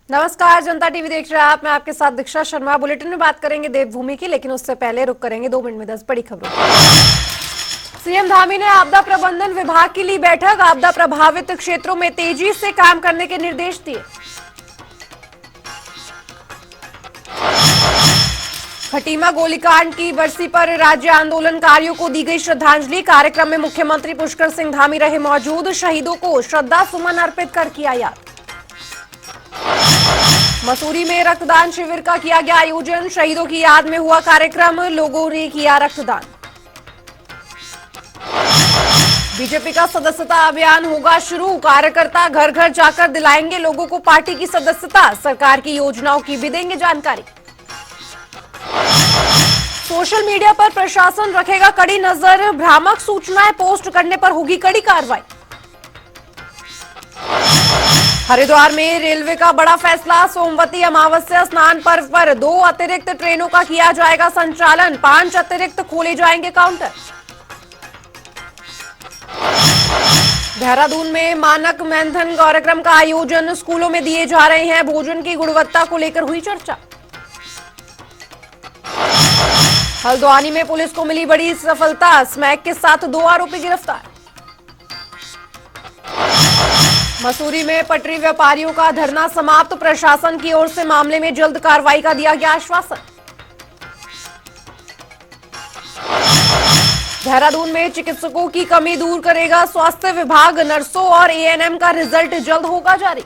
नमस्कार, जनता टीवी देख रहे हैं आप। मैं आपके साथ दीक्षा शर्मा। बुलेटिन में बात करेंगे देवभूमि की, लेकिन उससे पहले रुक करेंगे 2 मिनट में 10 बड़ी खबरों। सीएम धामी ने आपदा प्रबंधन विभाग की ली बैठक। आपदा प्रभावित क्षेत्रों में तेजी से काम करने के निर्देश दिए। खटीमा गोलीकांड की बरसी पर राज्य आंदोलनकारियों को दी गई श्रद्धांजलि। कार्यक्रम में मुख्यमंत्री पुष्कर सिंह धामी रहे मौजूद। शहीदों को श्रद्धा सुमन अर्पित कर किया याद। मसूरी में रक्तदान शिविर का किया गया आयोजन। शहीदों की याद में हुआ कार्यक्रम। लोगों ने किया रक्तदान। बीजेपी का सदस्यता अभियान होगा शुरू। कार्यकर्ता घर घर जाकर दिलाएंगे लोगों को पार्टी की सदस्यता। सरकार की योजनाओं की भी देंगे जानकारी। सोशल मीडिया पर प्रशासन रखेगा कड़ी नजर। भ्रामक सूचनाएं पोस्ट करने पर होगी कड़ी कार्रवाई। हरिद्वार में रेलवे का बड़ा फैसला। सोमवती अमावस्या स्नान पर्व पर 2 अतिरिक्त ट्रेनों का किया जाएगा संचालन। 5 अतिरिक्त खोले जाएंगे काउंटर। देहरादून में मानक मैंथन कार्यक्रम का आयोजन। स्कूलों में दिए जा रहे हैं भोजन की गुणवत्ता को लेकर हुई चर्चा। हल्द्वानी में पुलिस को मिली बड़ी सफलता। स्मैक के साथ 2 आरोपी गिरफ्तार। मसूरी में पटरी व्यापारियों का धरना समाप्त। प्रशासन की ओर से मामले में जल्द कार्रवाई का दिया गया आश्वासन। देहरादून में चिकित्सकों की कमी दूर करेगा स्वास्थ्य विभाग। नर्सों और एएनएम का रिजल्ट जल्द होगा जारी।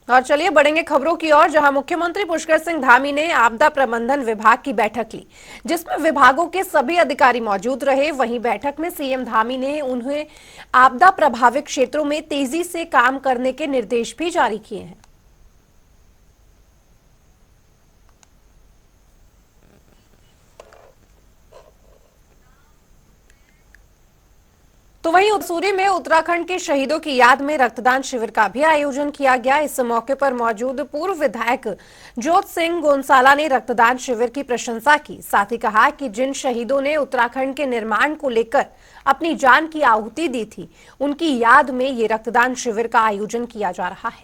और चलिए बढ़ेंगे खबरों की ओर, जहां मुख्यमंत्री पुष्कर सिंह धामी ने आपदा प्रबंधन विभाग की बैठक ली, जिसमें विभागों के सभी अधिकारी मौजूद रहे। वहीं बैठक में सीएम धामी ने उन्हें आपदा प्रभावित क्षेत्रों में तेजी से काम करने के निर्देश भी जारी किए हैं। तो वहीं मसूरी में उत्तराखंड के शहीदों की याद में रक्तदान शिविर का भी आयोजन किया गया। इस मौके पर मौजूद पूर्व विधायक जोत सिंह गोंसाला ने रक्तदान शिविर की प्रशंसा की। साथ ही कहा कि जिन शहीदों ने उत्तराखंड के निर्माण को लेकर अपनी जान की आहुति दी थी, उनकी याद में ये रक्तदान शिविर का आयोजन किया जा रहा है।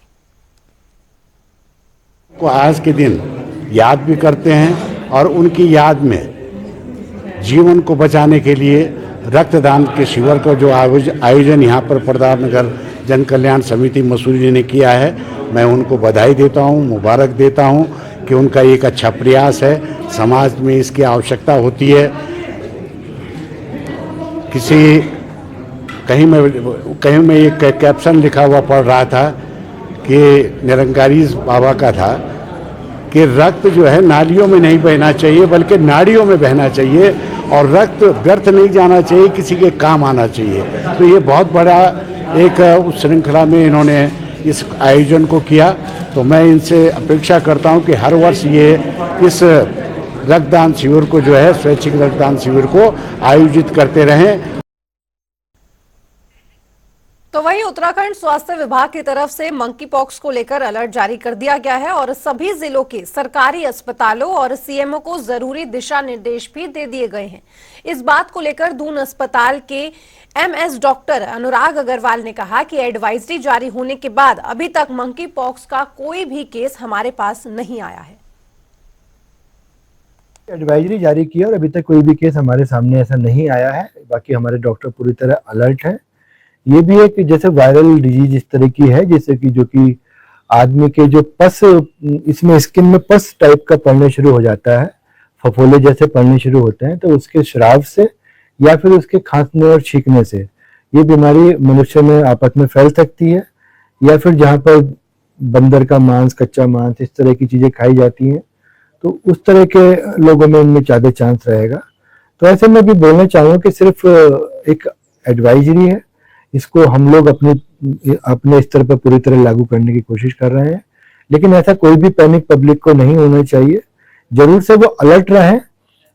को आज के दिन याद भी करते हैं और उनकी याद में जीवन को बचाने के लिए रक्तदान के शिविर का जो आयोजन यहाँ पर प्रतापनगर जन कल्याण समिति मसूरी ने किया है, मैं उनको बधाई देता हूँ, मुबारक देता हूँ कि उनका एक अच्छा प्रयास है। समाज में इसकी आवश्यकता होती है। कहीं में एक कैप्शन लिखा हुआ पढ़ रहा था कि निरंकारी बाबा का था कि रक्त जो है नालियों में नहीं बहना चाहिए बल्कि नाड़ियों में बहना चाहिए, और रक्त व्यर्थ नहीं जाना चाहिए, किसी के काम आना चाहिए। तो ये बहुत बड़ा एक उस श्रृंखला में इन्होंने इस आयोजन को किया। तो मैं इनसे अपेक्षा करता हूं कि हर वर्ष ये इस रक्तदान शिविर को जो है स्वैच्छिक रक्तदान शिविर को आयोजित करते रहें। तो वहीं उत्तराखंड स्वास्थ्य विभाग की तरफ से मंकी पॉक्स को लेकर अलर्ट जारी कर दिया गया है और सभी जिलों के सरकारी अस्पतालों और सीएमओ को जरूरी दिशा निर्देश भी दे दिए गए हैं। इस बात को लेकर दून अस्पताल के एमएस डॉक्टर अनुराग अग्रवाल ने कहा कि एडवाइजरी जारी होने के बाद अभी तक मंकी पॉक्स का कोई भी केस हमारे पास नहीं आया है। एडवाइजरी जारी की और अभी तक कोई भी केस हमारे सामने ऐसा नहीं आया है। बाकी हमारे डॉक्टर पूरी तरह अलर्ट है। ये भी है कि जैसे वायरल डिजीज इस तरह की है, जैसे कि जो कि आदमी के जो पस, इसमें स्किन में पस टाइप का पड़ने शुरू हो जाता है, फफोले जैसे पड़ने शुरू होते हैं, तो उसके श्राव से या फिर उसके खांसने और छींकने से ये बीमारी मनुष्य में आपस में फैल सकती है। या फिर जहाँ पर बंदर का मांस, कच्चा मांस, इस तरह की चीजें खाई जाती हैं, तो उस तरह के लोगों में इनमें ज्यादा चांस रहेगा। तो ऐसे में भी बोलना चाहूँगा कि सिर्फ एक एडवाइजरी है, इसको हम लोग अपने स्तर पर पूरी तरह लागू करने की कोशिश कर रहे हैं, लेकिन ऐसा कोई भी पैनिक पब्लिक को नहीं होना चाहिए। जरूर से वो अलर्ट रहें।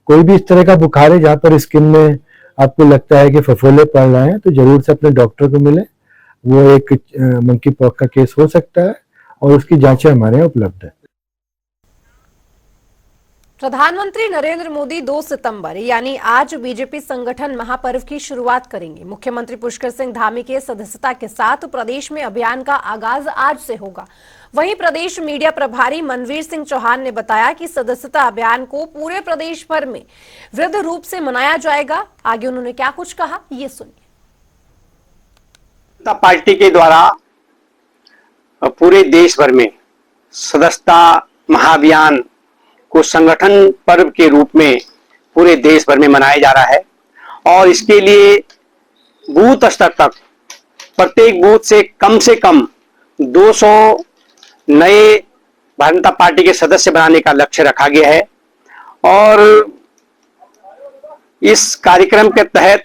कोई भी इस तरह का बुखार है जहाँ पर स्किन में आपको लगता है कि फफोले पड़ रहे हैं, तो जरूर से अपने डॉक्टर को मिले। वो एक मंकी पॉक्स का केस हो सकता है और उसकी जांचें हमारे यहाँ उपलब्ध है। प्रधानमंत्री नरेंद्र मोदी 2 सितंबर यानी आज बीजेपी संगठन महापर्व की शुरुआत करेंगे। मुख्यमंत्री पुष्कर सिंह धामी के सदस्यता के साथ प्रदेश में अभियान का आगाज आज से होगा। वहीं प्रदेश मीडिया प्रभारी मनवीर सिंह चौहान ने बताया कि सदस्यता अभियान को पूरे प्रदेश भर में वृहद रूप से मनाया जाएगा। आगे उन्होंने क्या कुछ कहा, ये सुनिए। पार्टी के द्वारा पूरे देश भर में सदस्यता महाअभियान को संगठन पर्व के रूप में पूरे देश भर में मनाया जा रहा है और इसके लिए बूथ स्तर तक प्रत्येक बूथ से कम 200 नए भारतीय जनता पार्टी के सदस्य बनाने का लक्ष्य रखा गया है। और इस कार्यक्रम के तहत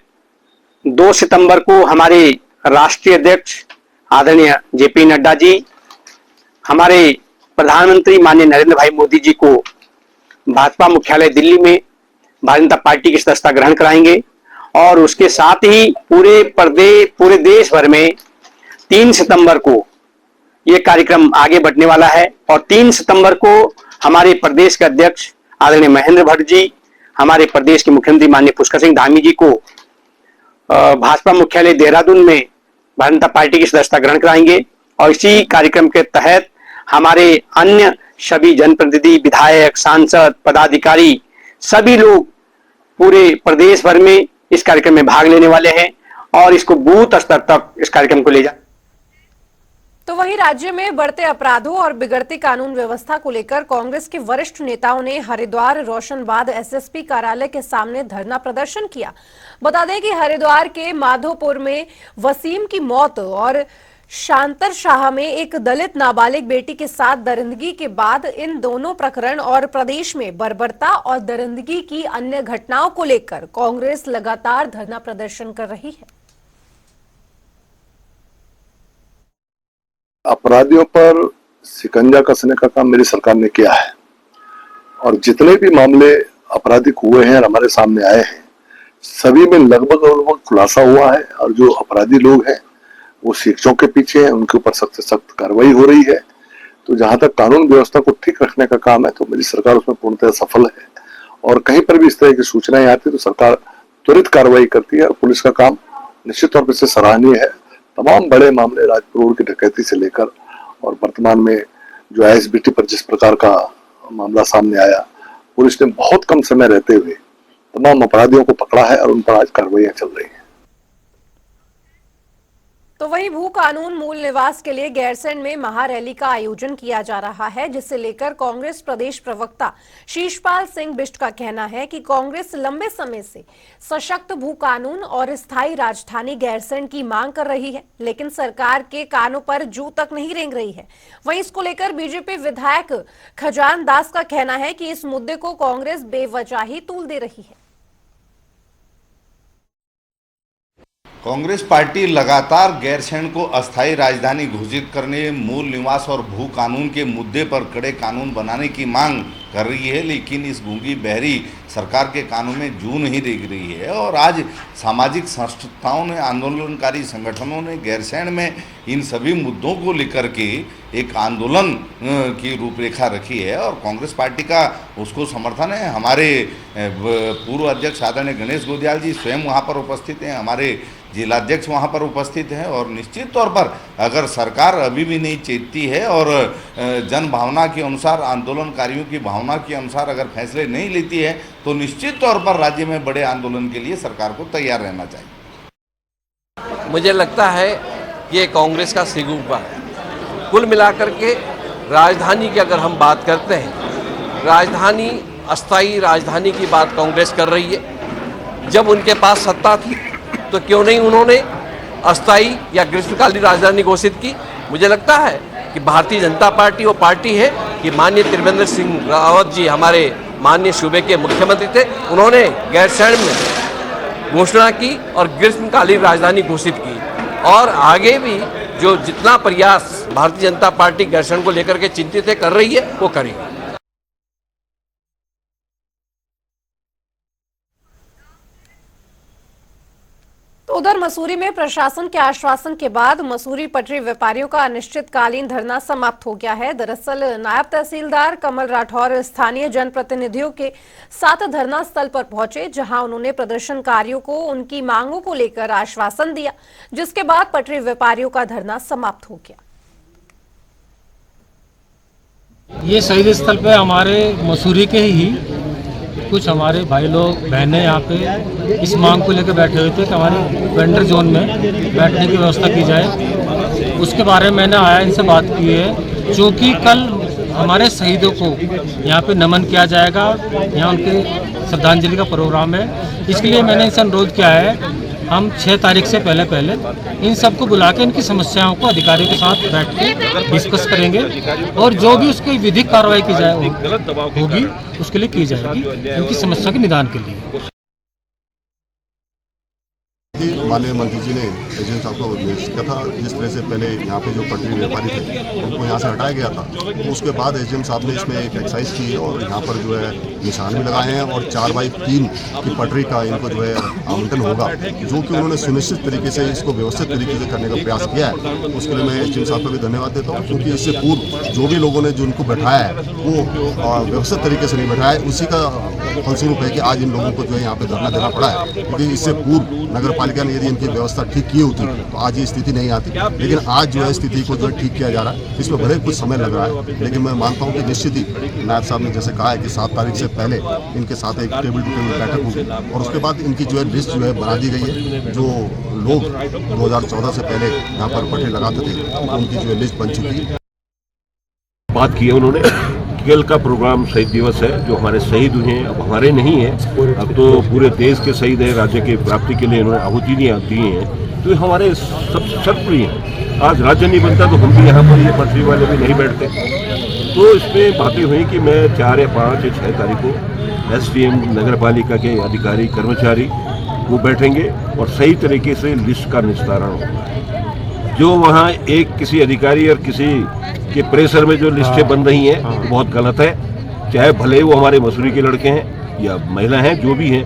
2 सितंबर को हमारे राष्ट्रीय अध्यक्ष आदरणीय जेपी नड्डा जी, हमारे प्रधानमंत्री माननीय नरेंद्र भाई मोदी जी को भाजपा मुख्यालय दिल्ली में भारतीय जनता पार्टी की सदस्यता ग्रहण कराएंगे और उसके साथ ही पूरे देश भर में 3 सितंबर को यह कार्यक्रम आगे बढ़ने वाला है। और 3 सितंबर को हमारे प्रदेश के अध्यक्ष आदरणीय महेंद्र भट्ट जी, हमारे प्रदेश के मुख्यमंत्री माननीय पुष्कर सिंह धामी जी को भाजपा मुख्यालय देहरादून में भारतीय जनता पार्टी की सदस्यता ग्रहण कराएंगे। और इसी कार्यक्रम के तहत हमारे अन्य सभी जनप्रतिनिधि, विधायक, सांसद, पदाधिकारी सभी लोग पूरे प्रदेश भर में इस कार्यक्रम में भाग लेने वाले हैं और इसको बूथ स्तर तक इस कार्यक्रम को ले जा। तो वहीं राज्य में बढ़ते अपराधों और बिगड़ती कानून व्यवस्था को लेकर कांग्रेस के वरिष्ठ नेताओं ने हरिद्वार रोशनबाद एसएसपी कार्यालय के सामने धरना प्रदर्शन किया। बता दें कि हरिद्वार के माधोपुर में वसीम की मौत और शांतर शाह में एक दलित नाबालिग बेटी के साथ दरिंदगी के बाद इन दोनों प्रकरण और प्रदेश में बर्बरता और दरिंदगी की अन्य घटनाओं को लेकर कांग्रेस लगातार धरना प्रदर्शन कर रही है। अपराधियों पर शिकंजा कसने का काम मेरी सरकार ने किया है और जितने भी मामले आपराधिक हुए हैं और हमारे सामने आए हैं सभी में लगभग खुलासा हुआ है और जो अपराधी लोग हैं वो शिक्षकों के पीछे हैं, उनके ऊपर सख्त से सख्त कार्रवाई हो रही है। तो जहां तक कानून व्यवस्था को ठीक रखने का काम है तो मेरी सरकार उसमें पूर्णतः सफल है और कहीं पर भी इस तरह की सूचनाएं आती है तो सरकार त्वरित कार्रवाई करती है और पुलिस का काम निश्चित तौर पर इससे सराहनीय है। तमाम बड़े मामले राजपुर रोड की डकैती से लेकर और वर्तमान में जो आईएसबीटी पर जिस प्रकार का मामला सामने आया, पुलिस ने बहुत कम समय रहते हुए तमाम अपराधियों को पकड़ा है और उन पर आज कार्रवाइयां चल रही है। तो वहीं भू कानून मूल निवास के लिए गैरसैंण में महारैली का आयोजन किया जा रहा है, जिसे लेकर कांग्रेस प्रदेश प्रवक्ता शीशपाल सिंह बिष्ट का कहना है कि कांग्रेस लंबे समय से सशक्त भू कानून और स्थायी राजधानी गैरसैंण की मांग कर रही है, लेकिन सरकार के कानों पर जू तक नहीं रेंग रही है। वहीं इसको लेकर बीजेपी विधायक खजान दास का कहना है कि इस मुद्दे को कांग्रेस बेवजह ही तूल दे रही है। कांग्रेस पार्टी लगातार गैरसैंण को अस्थायी राजधानी घोषित करने, मूल निवास और भू कानून के मुद्दे पर कड़े कानून बनाने की मांग कर रही है, लेकिन इस गूंगी बहरी सरकार के कानों में जू नहीं देख रही है। और आज सामाजिक संस्थाओं ने, आंदोलनकारी संगठनों ने गैरसैंण में इन सभी मुद्दों को लेकर के एक आंदोलन की रूपरेखा रखी है और कांग्रेस पार्टी का उसको समर्थन है। हमारे पूर्व अध्यक्ष आदरणीय गणेश गोदियाल जी स्वयं वहाँ पर उपस्थित हैं, हमारे जिलाध्यक्ष वहाँ पर उपस्थित हैं और निश्चित तौर पर अगर सरकार अभी भी नहीं चेतती है और जन भावना के अनुसार, आंदोलनकारियों की भावना के अनुसार अगर फैसले नहीं लेती है तो निश्चित तौर पर राज्य में बड़े आंदोलन के लिए सरकार को तैयार रहना चाहिए। मुझे लगता है ये कांग्रेस का सिगुम्बा है। कुल मिलाकर के राजधानी की अगर हम बात करते हैं, राजधानी, अस्थायी राजधानी की बात कांग्रेस कर रही है। जब उनके पास सत्ता थी तो क्यों नहीं उन्होंने अस्थायी या ग्रीष्मकालीन राजधानी घोषित की। मुझे लगता है कि भारतीय जनता पार्टी वो पार्टी है कि माननीय त्रिवेंद्र सिंह रावत जी हमारे माननीय सूबे के मुख्यमंत्री थे, उन्होंने गैरसैंण में घोषणा की और ग्रीष्मकालीन राजधानी घोषित की और आगे भी जो जितना प्रयास भारतीय जनता पार्टी गैरसैंण को लेकर के चिंतित है, कर रही है, वो करेगी। उधर मसूरी में प्रशासन के आश्वासन के बाद मसूरी पटरी व्यापारियों का अनिश्चितकालीन धरना समाप्त हो गया है। दरअसल नायब तहसीलदार कमल राठौर स्थानीय जनप्रतिनिधियों के साथ धरना स्थल पर पहुंचे, जहां उन्होंने प्रदर्शनकारियों को उनकी मांगों को लेकर आश्वासन दिया, जिसके बाद पटरी व्यापारियों का धरना समाप्त हो गया। ये शहीद स्थल पे हमारे मसूरी के ही कुछ हमारे भाई लोग बहनें यहाँ पे इस मांग को लेकर बैठे हुए थे कि हमारे वेंडर जोन में बैठने की व्यवस्था की जाए। उसके बारे में मैंने आया इनसे बात की है, क्योंकि कल हमारे शहीदों को यहाँ पे नमन किया जाएगा, यहाँ उनके श्रद्धांजलि का प्रोग्राम है। इसके लिए मैंने इनसे अनुरोध किया है हम 6 तारीख से पहले इन सबको बुला के इनकी समस्याओं को अधिकारियों के साथ बैठ के डिस्कस करेंगे और जो भी उसकी विधिक कार्रवाई की जाए होगी उसके लिए की जाएगी, इनकी समस्या के निदान के लिए। माननीय मंत्री जी ने एजेंट साहब को निर्देश किया था, जिस तरह से पहले यहाँ पे जो पटरी व्यापारी थे उनको यहाँ से हटाया गया था, तो उसके बाद एजेंट साहब ने इसमें एक एक्सरसाइज की और यहाँ पर जो है निशान भी लगाए हैं और 4x3 की पटरी का इनको जो है आवंटन होगा, जो कि उन्होंने सुनिश्चित तरीके से इसको व्यवस्थित तरीके से करने का प्रयास किया है। उसके लिए मैं एजेंट साहब को भी धन्यवाद देता हूँ, क्योंकि इससे पूर्व जो भी लोगों ने जो उनको बैठाया है वो व्यवस्थित तरीके से नहीं बैठाया है। उसी का फलस्वरूप है कि आज इन लोगों को जो है यहाँ पे धरना देना पड़ा है, क्योंकि इससे पूर्व नगर पालिका ने यदि इनकी व्यवस्था ठीक की होती तो आज ये स्थिति नहीं आती। लेकिन आज जो है स्थिति को जो है ठीक किया जा रहा है, इसमें भले कुछ समय लग रहा है, लेकिन मैं मानता हूँ कि निश्चित ही नायब साहब ने जैसे कहा है कि 7 तारीख से पहले इनके साथ एक टेबल टू टेबल बैठक होगी और उसके बाद इनकी जो है लिस्ट जो है बना दी गई है। जो लोग 2014 से पहले यहाँ पर पटरी लगाते थे उनकी जो है लिस्ट बन चुकी है। बात की है उन्होंने, कल का प्रोग्राम शहीद दिवस है, जो हमारे शहीद हुए हैं अब हमारे नहीं है, अब तो पूरे देश के शहीद है, राज्य की प्राप्ति के लिए इन्होंने आहुति दी है, तो ये हमारे सब सर्वप्रिय हैं। आज राज्य नहीं बनता तो हम भी यहाँ पर ये पटरी वाले भी नहीं बैठते। तो इसमें बातें हुई कि मैं 4 या 5 या 6 तारीख को SDM नगर पालिका के अधिकारी कर्मचारी वो बैठेंगे और सही तरीके से लिस्ट का निस्तारण होगा। जो वहाँ एक किसी अधिकारी और किसी के प्रेशर में जो लिस्टें बन रही हैं वो बहुत गलत है, चाहे भले वो हमारे मसूरी के लड़के हैं या महिला हैं जो भी हैं,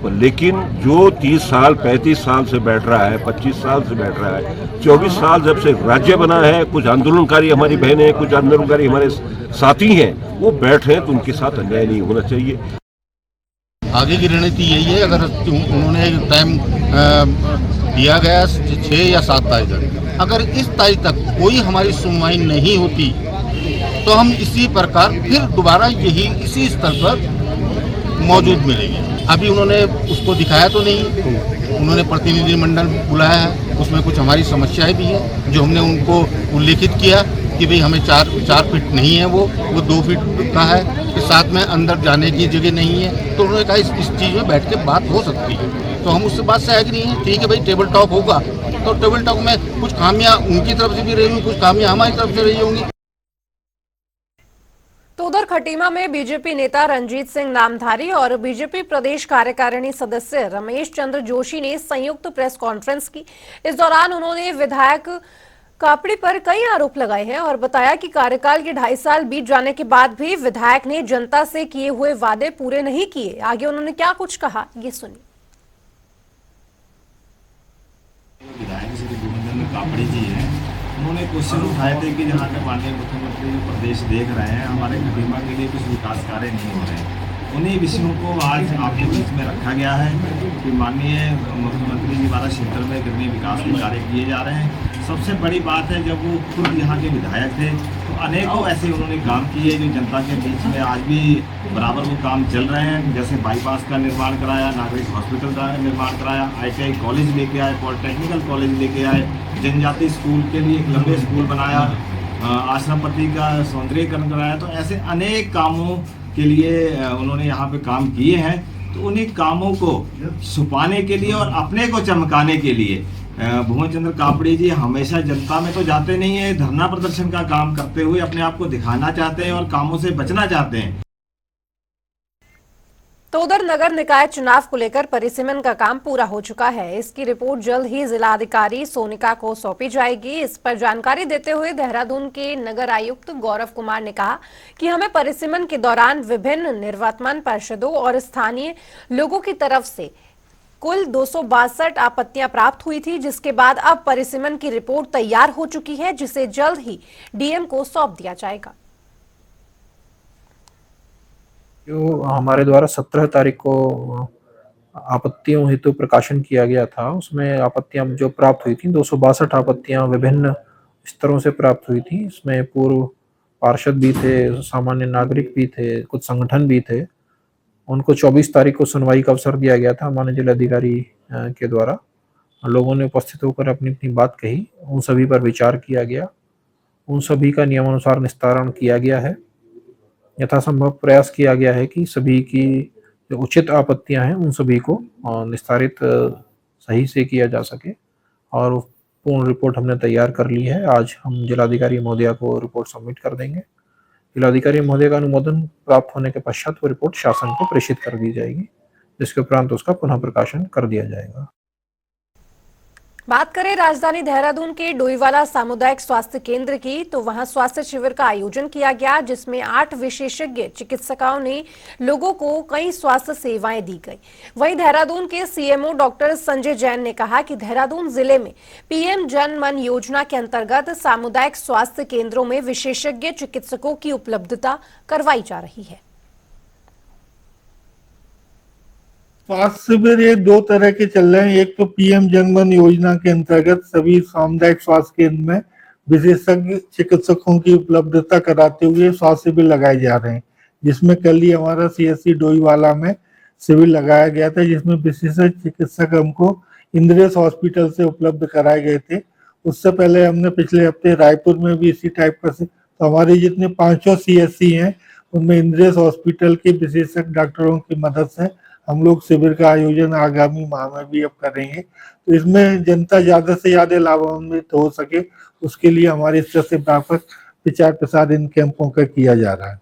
पर लेकिन जो 30 साल 35 साल से बैठ रहा है, 25 साल से बैठ रहा है, 24 साल जब से राज्य बना है, कुछ आंदोलनकारी हमारी बहनें हैं, कुछ आंदोलनकारी हमारे साथी हैं, वो बैठ रहे हैं तो उनके साथ अन्याय नहीं होना चाहिए। आगे की रणनीति यही है, अगर उन्होंने टाइम दिया गया 6 या 7 तारीख तक, अगर इस तारीख तक कोई हमारी सुनवाई नहीं होती तो हम इसी प्रकार फिर दोबारा यही इसी स्तर पर मौजूद मिलेंगे। अभी उन्होंने उसको दिखाया तो नहीं, उन्होंने प्रतिनिधिमंडल बुलाया है, उसमें कुछ हमारी समस्याएं भी हैं जो हमने उनको उल्लेखित किया कि भाई हमें 4 फीट नहीं है, वो 2 फीट का है, कि साथ में अंदर जाने की जगह नहीं है। तो उन्होंने कहा इस चीज़ में बैठ के बात हो सकती है, तो हम उससे बात सहज नहीं है। ठीक है भाई, टेबल टॉक होगा तो टेबल टॉक में कुछ खामियां उनकी तरफ से भी रही होंगी, कुछ खामियां हमारी तरफ से रही होंगी। तो उधर खटीमा में बीजेपी नेता रंजीत सिंह नामधारी और बीजेपी प्रदेश कार्यकारिणी सदस्य रमेश चंद्र जोशी ने संयुक्त प्रेस कॉन्फ्रेंस की। इस दौरान उन्होंने विधायक कापड़ी पर कई आरोप लगाए हैं और बताया कि कार्यकाल के 2.5 साल बीत जाने के बाद भी विधायक ने जनता से किए हुए वादे पूरे नहीं किए। आगे उन्होंने क्या कुछ कहा, ये सुनिए। विधायक श्री गोविंद कापड़ी जी हैं, उन्होंने क्वेश्चन उठाए थे कि जहाँ के माननीय मुख्यमंत्री प्रदेश देख रहे हैं हमारे खटीमा के लिए कुछ विकास कार्य नहीं हो रहे हैं, उन्हीं विषयों को आज आपके बीच में रखा गया है कि माननीय मुख्यमंत्री जी द्वारा क्षेत्र में कितने विकास के कार्य किए जा रहे हैं। सबसे बड़ी बात है, जब वो खुद यहाँ के विधायक थे तो अनेकों ऐसे उन्होंने काम किए जो जनता के बीच में आज भी बराबर वो काम चल रहे हैं। जैसे बाईपास का निर्माण कराया, नागरिक हॉस्पिटल का निर्माण कराया, ITI कॉलेज लेके आए, पॉलिटेक्निकल कॉलेज लेके आए, जनजाति स्कूल के लिए एक लंबे स्कूल बनाया, आश्रमपति का सौंदर्यीकरण कराया। तो ऐसे अनेक कामों के लिए उन्होंने यहाँ पे काम किए हैं। तो उन्हीं कामों को छुपाने के लिए और अपने को चमकाने के लिए भुवन चंद्र कापड़ी जी हमेशा जनता में तो जाते नहीं है, धरना प्रदर्शन का काम करते हुए अपने आप को दिखाना चाहते हैं और कामों से बचना चाहते हैं। तो उधर नगर निकाय चुनाव को लेकर परिसीमन का काम पूरा हो चुका है। इसकी रिपोर्ट जल्द ही जिलाधिकारी सोनिका को सौंपी जाएगी। इस पर जानकारी देते हुए देहरादून के नगर आयुक्त गौरव कुमार ने कहा कि हमें परिसीमन के दौरान विभिन्न निर्वाचन पार्षदों और स्थानीय लोगों की तरफ से कुल 262 आपत्तियां प्राप्त हुई थी, जिसके बाद अब परिसीमन की रिपोर्ट तैयार हो चुकी है, जिसे जल्द ही डीएम को सौंप दिया जाएगा। जो हमारे द्वारा 17 तारीख को आपत्तियों हेतु प्रकाशन किया गया था, उसमें आपत्तियां जो प्राप्त हुई थी 262 आपत्तियां विभिन्न स्तरों से प्राप्त हुई थी। इसमें पूर्व पार्षद भी थे, सामान्य नागरिक भी थे, कुछ संगठन भी थे। उनको 24 तारीख को सुनवाई का अवसर दिया गया था माननीय जिलाधिकारी के द्वारा। लोगों ने उपस्थित होकर अपनी अपनी बात कही, उन सभी पर विचार किया गया, उन सभी का नियमानुसार निस्तारण किया गया है। यथासंभव प्रयास किया गया है कि सभी की जो उचित आपत्तियां हैं उन सभी को निस्तारित सही से किया जा सके, और पूर्ण रिपोर्ट हमने तैयार कर ली है। आज हम जिलाधिकारी महोदया को रिपोर्ट सबमिट कर देंगे। जिलाधिकारी महोदय का अनुमोदन प्राप्त होने के पश्चात वो रिपोर्ट शासन को प्रेषित कर दी जाएगी, जिसके उपरांत उसका पुनः प्रकाशन कर दिया जाएगा। बात करें राजधानी देहरादून के डोईवाला सामुदायिक स्वास्थ्य केंद्र की, तो वहां स्वास्थ्य शिविर का आयोजन किया गया, जिसमें 8 विशेषज्ञ चिकित्सकों ने लोगों को कई स्वास्थ्य सेवाएं दी गई। वहीं देहरादून के सीएमओ डॉक्टर संजय जैन ने कहा कि देहरादून जिले में पीएम जन मन योजना के अंतर्गत सामुदायिक स्वास्थ्य केंद्रों में विशेषज्ञ चिकित्सकों की उपलब्धता करवाई जा रही है। स्वास्थ्य शिविर ये 2 तरह के चल रहे हैं। एक तो पीएम जनमन योजना के अंतर्गत सभी सामुदायिक स्वास्थ्य केंद्र में विशेषज्ञ चिकित्सकों की उपलब्धता कराते हुए स्वास्थ्य शिविर लगाए जा रहे हैं, जिसमें कल ही हमारा सीएससी डोईवाला में शिविर लगाया गया था, जिसमें विशेषज्ञ चिकित्सक हमको इंद्रेश हॉस्पिटल से उपलब्ध कराए गए थे। उससे पहले हमने पिछले हफ्ते रायपुर में भी इसी टाइप का, तो हमारे जितने 500 सीएससी हैं उनमें इंद्रेश हॉस्पिटल के विशेषज्ञ डॉक्टरों की मदद से हम लोग शिविर का आयोजन आगामी माह में भी अब करेंगे। तो इसमें जनता ज्यादा से ज्यादा लाभान्वित हो सके, उसके लिए हमारे स्तर से व्यापक प्रचार प्रसार इन कैंपों का किया जा रहा है।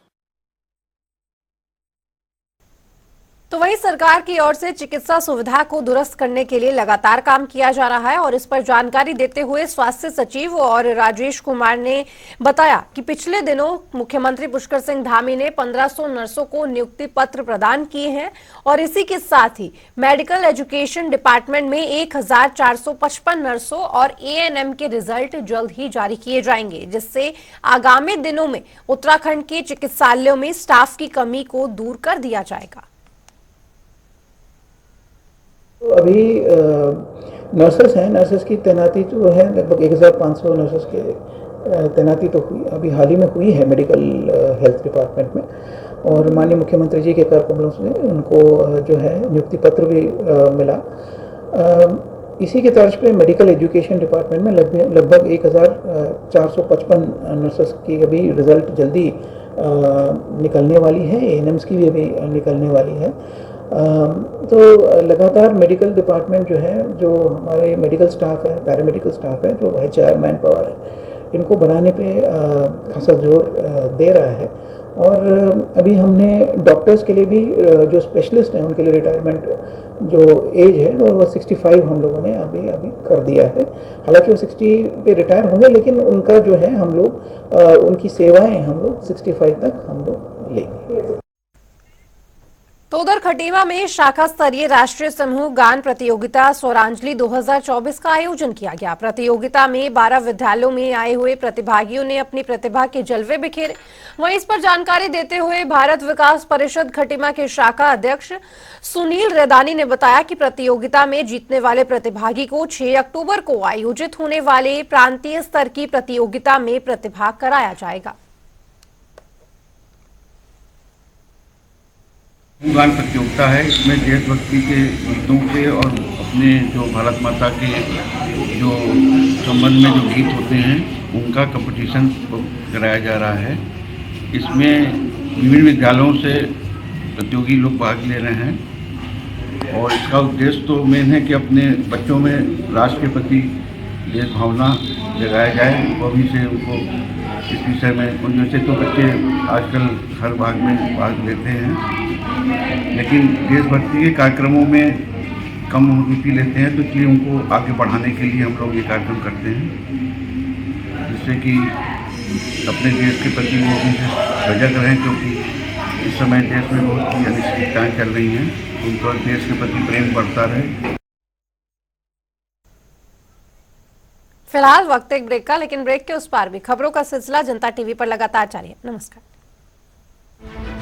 तो वहीं सरकार की ओर से चिकित्सा सुविधा को दुरुस्त करने के लिए लगातार काम किया जा रहा है, और इस पर जानकारी देते हुए स्वास्थ्य सचिव और राजेश कुमार ने बताया कि पिछले दिनों मुख्यमंत्री पुष्कर सिंह धामी ने 1500 नर्सों को नियुक्ति पत्र प्रदान किए हैं, और इसी के साथ ही मेडिकल एजुकेशन डिपार्टमेंट में 1455 नर्सों और एएनएम के रिजल्ट जल्द ही जारी किए जाएंगे, जिससे आगामी दिनों में उत्तराखंड के चिकित्सालयों में स्टाफ की कमी को दूर कर दिया जाएगा। तो अभी नर्सेस हैं, नर्सेस की तैनाती जो है लगभग 1500 नर्सेस के तैनाती तो हुई, अभी हाल ही में हुई है मेडिकल हेल्थ डिपार्टमेंट में, और माननीय मुख्यमंत्री जी के कर कमलों से उनको जो है नियुक्ति पत्र भी मिला। इसी के तर्ज पे मेडिकल एजुकेशन डिपार्टमेंट में लगभग 1455 नर्सेस की अभी रिजल्ट जल्दी निकलने वाली है, एएनएम्स की भी अभी निकलने वाली है। तो लगातार मेडिकल डिपार्टमेंट जो है, जो हमारे मेडिकल स्टाफ है, पैरामेडिकल स्टाफ है, जो HR मैन पावर है, इनको बढ़ाने पे खासा जोर दे रहा है। और अभी हमने डॉक्टर्स के लिए भी जो स्पेशलिस्ट हैं उनके लिए रिटायरमेंट जो एज है वो 65 हम लोगों ने अभी कर दिया है। हालांकि वो 60 पे रिटायर होंगे, लेकिन उनका जो है हम लोग उनकी सेवाएं हम लोग 65 तक हम लोग लेंगे। तो उधर खटीमा में शाखा स्तरीय राष्ट्रीय समूह गान प्रतियोगिता स्वरांजलि 2024 का आयोजन किया गया। प्रतियोगिता में 12 विद्यालयों में आए हुए प्रतिभागियों ने अपनी प्रतिभा के जलवे बिखेरे। वहीं इस पर जानकारी देते हुए भारत विकास परिषद खटीमा के शाखा अध्यक्ष सुनील रेदानी ने बताया कि प्रतियोगिता में जीतने वाले प्रतिभागी को 6 अक्टूबर को आयोजित होने वाले प्रांतीय स्तर की प्रतियोगिता में प्रतिभाग कराया जाएगा। गान प्रतियोगिता है, इसमें देशभक्ति के गीतों के और अपने जो भारत माता के जो संबंध में जो गीत होते हैं उनका कंपटीशन कराया जा रहा है। इसमें विभिन्न विद्यालयों से प्रतियोगी लोग भाग ले रहे हैं, और इसका उद्देश्य तो मेन है कि अपने बच्चों में राष्ट्र के प्रति देश भावना जगाया जाए। वही से उनको इस विषय में, उन जैसे तो बच्चे आजकल हर भाग में भाग लेते हैं, लेकिन देशभक्ति के कार्यक्रमों में कम रुचि लेते हैं, तो इसलिए उनको आगे बढ़ाने के लिए हम लोग ये कार्यक्रम करते हैं, जिससे कि अपने देश के प्रति वो सजग रहें, क्योंकि इस समय देश में बहुत ही अनिश्चितताएं चल रही हैं। उनका देश के प्रति प्रेम बढ़ता रहे। फिलहाल वक्त एक ब्रेक का, लेकिन ब्रेक के उस पार भी खबरों का सिलसिला जनता टीवी पर लगातार जारी है। नमस्कार।